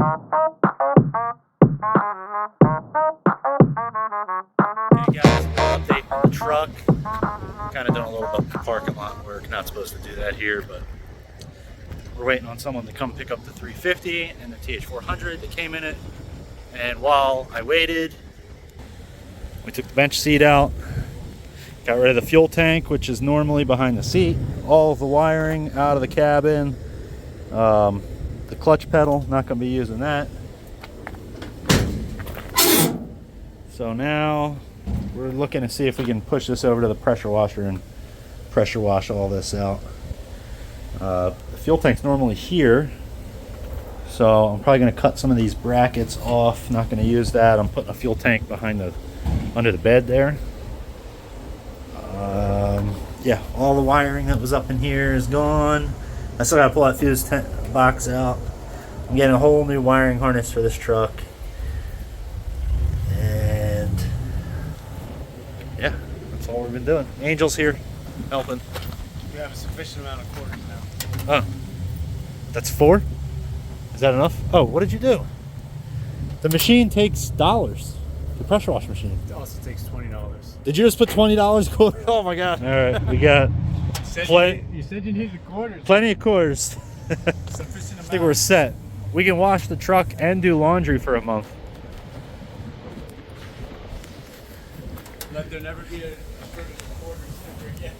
Hey guys, an update on the truck. Kind of doing a little bit of parking lot work. Not supposed to do that here, but we're waiting on someone to come pick up the 350 and the TH400 that came in it. And while I waited, we took the bench seat out, got rid of the fuel tank, which is normally behind the seat, all of the wiring out of the cabin, the clutch pedal, not going to be using that. So now we're looking to see if we can push this over to the pressure washer and pressure wash all this out. The fuel tank's normally here, so I'm probably going to cut some of these brackets off. Not going to use that. I'm putting a fuel tank behind the under the bed there. Yeah, all the wiring that was up in here is gone. I still got to pull that fuse box out. I'm getting a whole new wiring harness for this truck. And yeah, that's all we've been doing. Angel's here helping. We have a sufficient amount of quarters now. Oh, that's 4? Is that enough? Oh, what did you do? The machine takes dollars. The pressure wash machine. It also takes $20. Did you just put $20 quarter? Oh my god. All right, we got You said you needed quarters. plenty of quarters. Sufficient I think we're set. We can wash the truck and do laundry for a month. Let there never be a shortage of quarters ever again.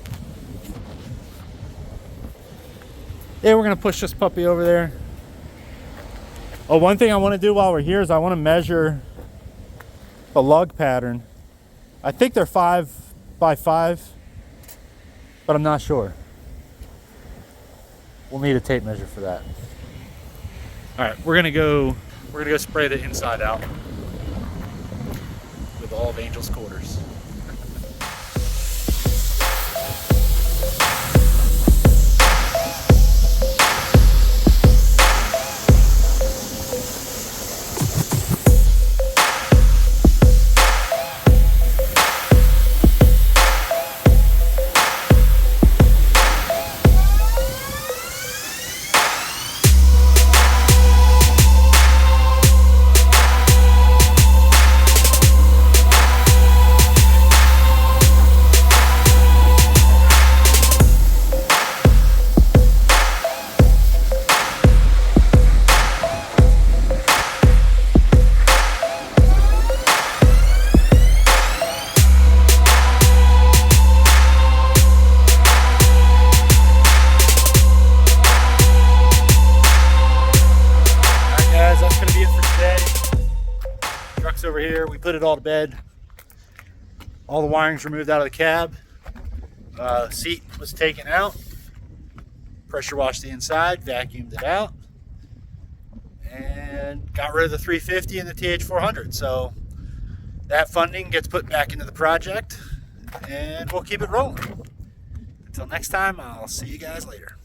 Yeah, we're gonna push this puppy over there. Oh, one thing I want to do while we're here is I want to measure the lug pattern. I think they're 5 by 5, but I'm not sure. We'll need a tape measure for that. All right, we're gonna go spray the inside out with all of Angel's quarters. Over here, we put it all to bed. All the wiring's removed out of the cab. Seat was taken out. Pressure washed the inside, vacuumed it out, and got rid of the 350 and the TH400. So that funding gets put back into the project, and we'll keep it rolling. Until next time, I'll see you guys later.